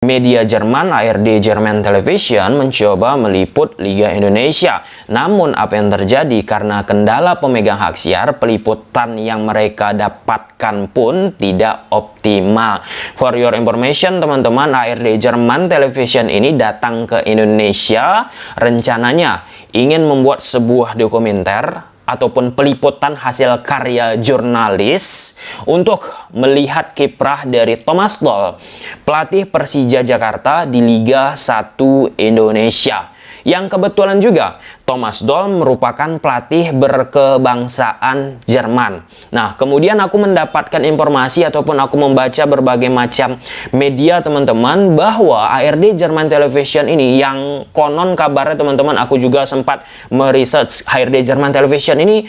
Media Jerman, ARD German Television, mencoba meliput Liga Indonesia. Namun apa yang terjadi karena kendala pemegang hak siar, peliputan yang mereka dapatkan pun tidak optimal. For your information teman-teman, ARD German Television ini datang ke Indonesia rencananya ingin membuat sebuah dokumenter ataupun peliputan hasil karya jurnalis untuk melihat kiprah dari Thomas Doll, pelatih Persija Jakarta di Liga 1 Indonesia. Yang kebetulan juga Thomas Doll merupakan pelatih berkebangsaan Jerman. Nah, kemudian aku mendapatkan informasi ataupun aku membaca berbagai macam media teman-teman bahwa ARD German Television ini yang konon kabarnya teman-teman, aku juga sempat meresearch ARD German Television ini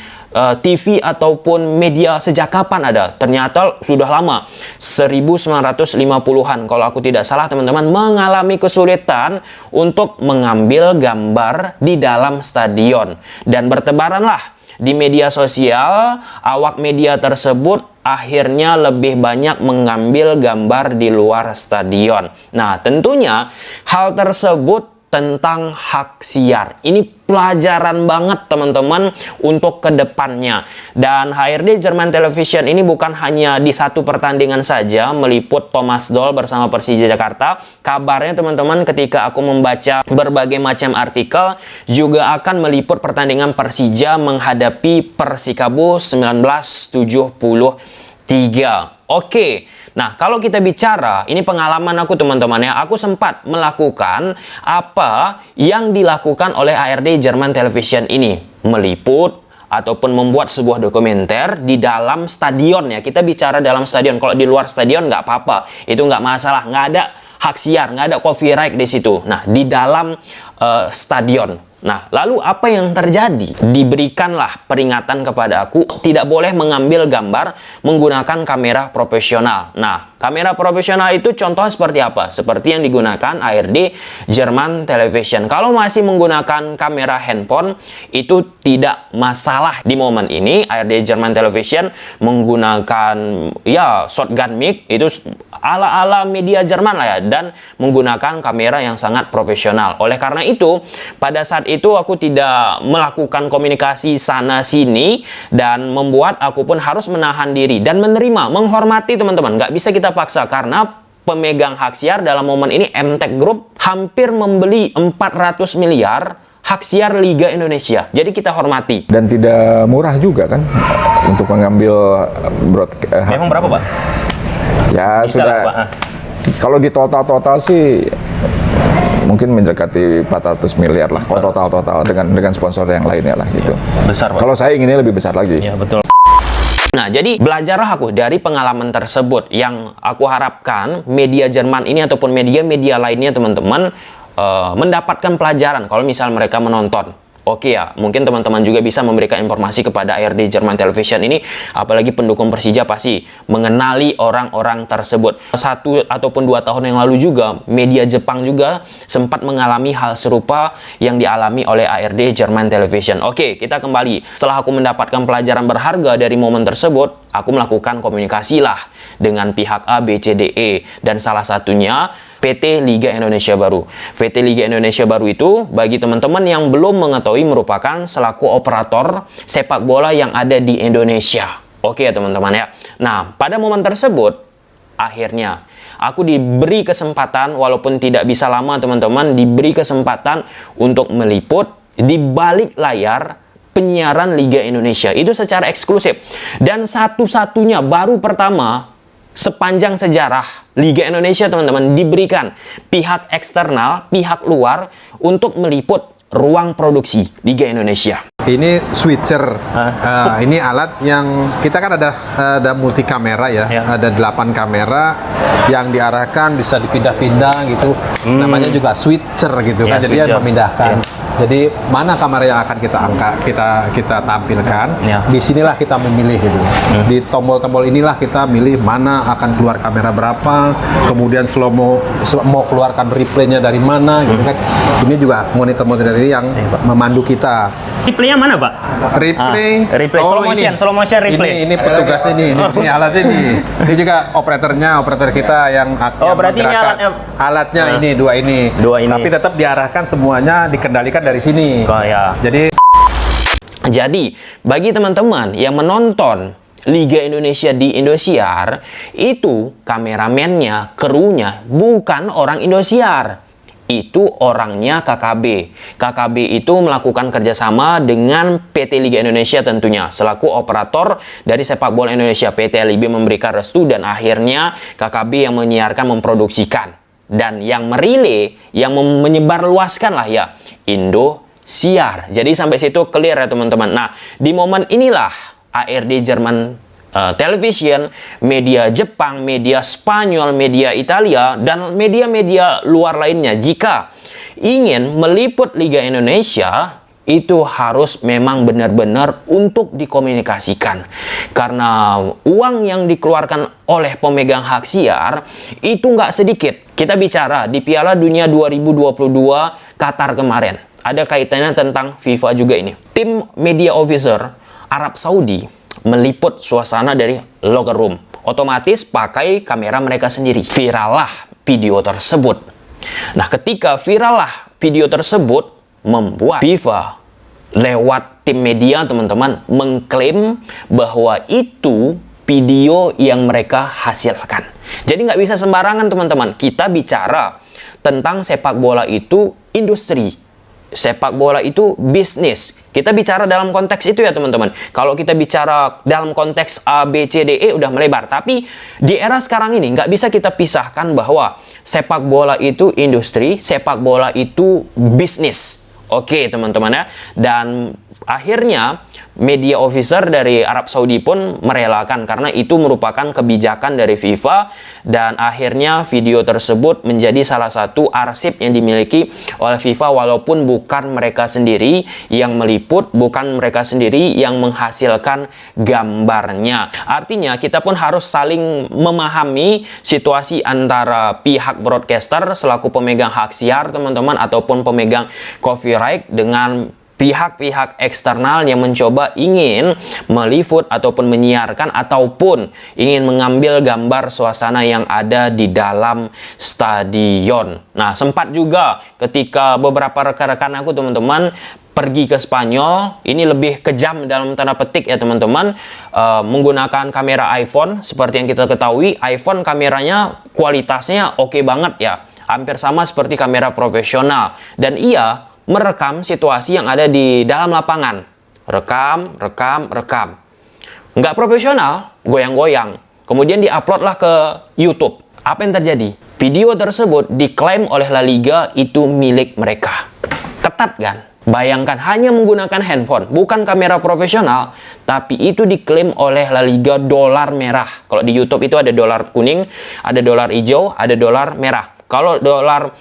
TV ataupun media sejak kapan ada. Ternyata sudah lama, 1950-an kalau aku tidak salah teman-teman, mengalami kesulitan untuk mengambil gambar di dalam stadion, dan bertebaranlah di media sosial. Awak media tersebut akhirnya lebih banyak mengambil gambar di luar stadion. Nah, tentunya hal tersebut tentang hak siar ini pelajaran banget teman-teman untuk kedepannya. Dan ARD German Television ini bukan hanya di satu pertandingan saja meliput Thomas Doll bersama Persija Jakarta. Kabarnya teman-teman, ketika aku membaca berbagai macam artikel, juga akan meliput pertandingan Persija menghadapi Persikabo 1973. Oke, nah kalau kita bicara, ini pengalaman aku teman-teman ya, aku sempat melakukan apa yang dilakukan oleh ARD German Television ini, meliput ataupun membuat sebuah dokumenter di dalam stadion ya. Kita bicara dalam stadion, kalau di luar stadion nggak apa-apa, itu nggak masalah, nggak ada hak siar, nggak ada copyright di situ. Nah, di dalam stadion. Nah, lalu apa yang terjadi? Diberikanlah peringatan kepada aku, tidak boleh mengambil gambar menggunakan kamera profesional. Nah, kamera profesional itu contoh seperti apa? Seperti yang digunakan ARD German Television. Kalau masih menggunakan kamera handphone, itu tidak masalah. Di momen ini, ARD German Television menggunakan ya shotgun mic, itu ala-ala media Jerman lah ya, dan menggunakan kamera yang sangat profesional. Oleh karena itu, pada saat itu aku tidak melakukan komunikasi sana sini, dan membuat aku pun harus menahan diri dan menerima, menghormati teman-teman. Nggak bisa kita paksa karena pemegang hak siar dalam momen ini MTech Group hampir membeli 400 miliar hak siar Liga Indonesia. Jadi kita hormati. Dan tidak murah juga kan untuk mengambil Memang berapa, Pak? Ya bisa sudah lah, Pak. Kalau di total sih mungkin mendekati 400 miliar lah, kalau total dengan sponsor yang lainnya lah gitu. Besar, Pak. Kalau saya inginnya lebih besar lagi. Ya, betul. Nah, jadi belajarlah aku dari pengalaman tersebut. Yang aku harapkan media Jerman ini ataupun media-media lainnya teman-teman mendapatkan pelajaran kalau misal mereka menonton. Oke ya, mungkin teman-teman juga bisa memberikan informasi kepada ARD German Television ini, apalagi pendukung Persija pasti mengenali orang-orang tersebut. 1 ataupun 2 tahun yang lalu juga, media Jepang juga sempat mengalami hal serupa yang dialami oleh ARD German Television. Oke, kita kembali. Setelah aku mendapatkan pelajaran berharga dari momen tersebut, aku melakukan komunikasi lah dengan pihak A, B, C, D, E, dan salah satunya PT Liga Indonesia Baru. PT Liga Indonesia Baru itu, bagi teman-teman yang belum mengetahui, merupakan selaku operator sepak bola yang ada di Indonesia. Oke ya teman-teman ya. Nah, pada momen tersebut, akhirnya aku diberi kesempatan, walaupun tidak bisa lama teman-teman, diberi kesempatan untuk meliput di balik layar penyiaran Liga Indonesia. Itu secara eksklusif. Dan satu-satunya, baru pertama sepanjang sejarah Liga Indonesia teman-teman, diberikan pihak eksternal, pihak luar untuk meliput ruang produksi Liga Indonesia. Ini switcher, ini alat yang kita kan ada multi kamera ya, ada 8 kamera yang diarahkan bisa dipindah-pindah gitu, namanya juga switcher gitu kan, jadi dia memindahkan. Jadi mana kamera yang akan kita angkat, kita tampilkan, disinilah kita memilih gitu. Di tombol-tombol inilah kita milih mana akan keluar kamera berapa, kemudian slow-mo mau keluarkan replaynya dari mana gitu kan. Ini juga monitor-monitor ini yang memandu kita. Replaynya mana, Pak? Replay. Replay slow motion replay. Ini petugasnya nih. Ini alatnya nih. Ini juga operator kita yang berarti ini alatnya ini dua ini. Tapi tetap diarahkan semuanya dikendalikan dari sini. Oh ya. Jadi bagi teman-teman yang menonton Liga Indonesia di Indosiar, itu kameramennya, krunya bukan orang Indosiar. Itu orangnya KKB. KKB itu melakukan kerjasama dengan PT Liga Indonesia tentunya. Selaku operator dari sepak bola Indonesia, PT LIB memberikan restu dan akhirnya KKB yang menyiarkan, memproduksikan. Dan yang merilai, yang menyebarluaskan lah ya, Indosiar. Jadi sampai situ clear ya teman-teman. Nah, di momen inilah ARD Jerman Television, media Jepang, media Spanyol, media Italia, dan media-media luar lainnya jika ingin meliput Liga Indonesia itu harus memang benar-benar untuk dikomunikasikan, karena uang yang dikeluarkan oleh pemegang hak siar itu nggak sedikit. Kita bicara di Piala Dunia 2022 Qatar kemarin, ada kaitannya tentang FIFA juga ini. Tim media officer Arab Saudi meliput suasana dari locker room, otomatis pakai kamera mereka sendiri. Virallah video tersebut. Nah, ketika virallah video tersebut, membuat FIFA lewat tim media teman-teman mengklaim bahwa itu video yang mereka hasilkan. Jadi nggak bisa sembarangan teman-teman. Kita bicara tentang sepak bola itu industri, sepak bola itu bisnis. Kita bicara dalam konteks itu ya teman-teman. Kalau kita bicara dalam konteks A, B, C, D, E udah melebar. Tapi di era sekarang ini nggak bisa kita pisahkan bahwa sepak bola itu industri, sepak bola itu bisnis. Oke teman-teman ya. Dan akhirnya media officer dari Arab Saudi pun merelakan karena itu merupakan kebijakan dari FIFA, dan akhirnya video tersebut menjadi salah satu arsip yang dimiliki oleh FIFA walaupun bukan mereka sendiri yang meliput, bukan mereka sendiri yang menghasilkan gambarnya. Artinya kita pun harus saling memahami situasi antara pihak broadcaster selaku pemegang hak siar teman-teman ataupun pemegang copyright dengan pihak-pihak eksternal yang mencoba ingin meliput ataupun menyiarkan ataupun ingin mengambil gambar suasana yang ada di dalam stadion. Nah, sempat juga ketika beberapa rekan-rekan aku teman-teman pergi ke Spanyol, ini lebih kejam dalam tanda petik ya teman-teman, menggunakan kamera iPhone. Seperti yang kita ketahui, iPhone kameranya kualitasnya oke banget ya, hampir sama seperti kamera profesional, dan ia merekam situasi yang ada di dalam lapangan. Rekam. Nggak profesional, goyang-goyang. Kemudian diuploadlah ke YouTube. Apa yang terjadi? Video tersebut diklaim oleh La Liga itu milik mereka. Ketat kan? Bayangkan hanya menggunakan handphone, bukan kamera profesional, tapi itu diklaim oleh La Liga dolar merah. Kalau di YouTube itu ada dolar kuning, ada dolar hijau, ada dolar merah. Kalau dolar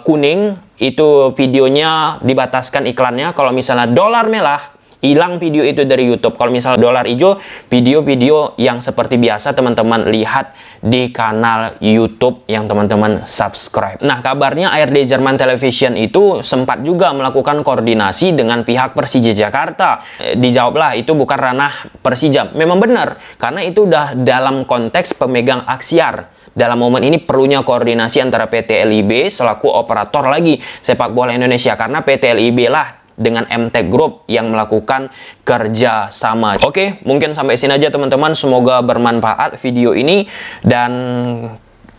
kuning itu videonya dibataskan iklannya. Kalau misalnya dolar merah, hilang video itu dari YouTube. Kalau misalnya dolar hijau, video-video yang seperti biasa teman-teman lihat di kanal YouTube yang teman-teman subscribe. Nah, kabarnya ARD Jerman Television itu sempat juga melakukan koordinasi dengan pihak Persija Jakarta. Dijawablah itu bukan ranah Persija. Memang benar, karena itu udah dalam konteks pemegang hak siar. Dalam momen ini perlunya koordinasi antara PT LIB selaku operator lagi sepak bola Indonesia, karena PT LIB lah dengan MTech Group yang melakukan kerja sama. Oke, mungkin sampai sini aja teman-teman. Semoga bermanfaat video ini, dan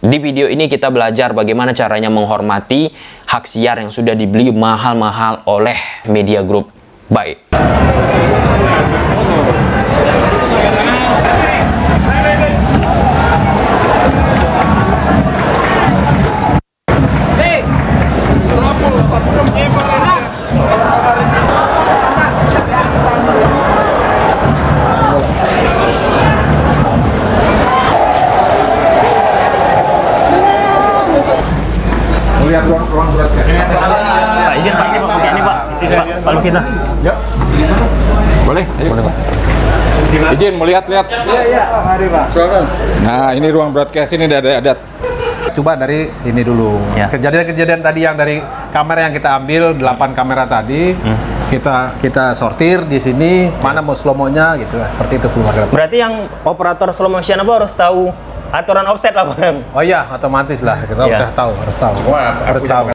di video ini kita belajar bagaimana caranya menghormati hak siar yang sudah dibeli mahal-mahal oleh Media Group. Bye. Lihat ruang broadcast. Pak, izin Pak, ini Pak, ini Pak. Sini Pak Lukina. Yuk. Boleh? Ayo. Boleh, Pak. Izin mau lihat-lihat. Iya, mari Pak. Nah, ini ruang broadcast ini ada. Coba dari ini dulu. Ya. Kejadian-kejadian tadi yang dari kamera yang kita ambil 8 kamera tadi, kita sortir di sini mana mau slow mo-nya gitu, seperti itu keluar. Berarti yang operator slow motion apa harus tahu aturan offset lah Bang? Oh iya, otomatis lah kita Iya. udah tahu, harus tahu. Semua Harus tahu.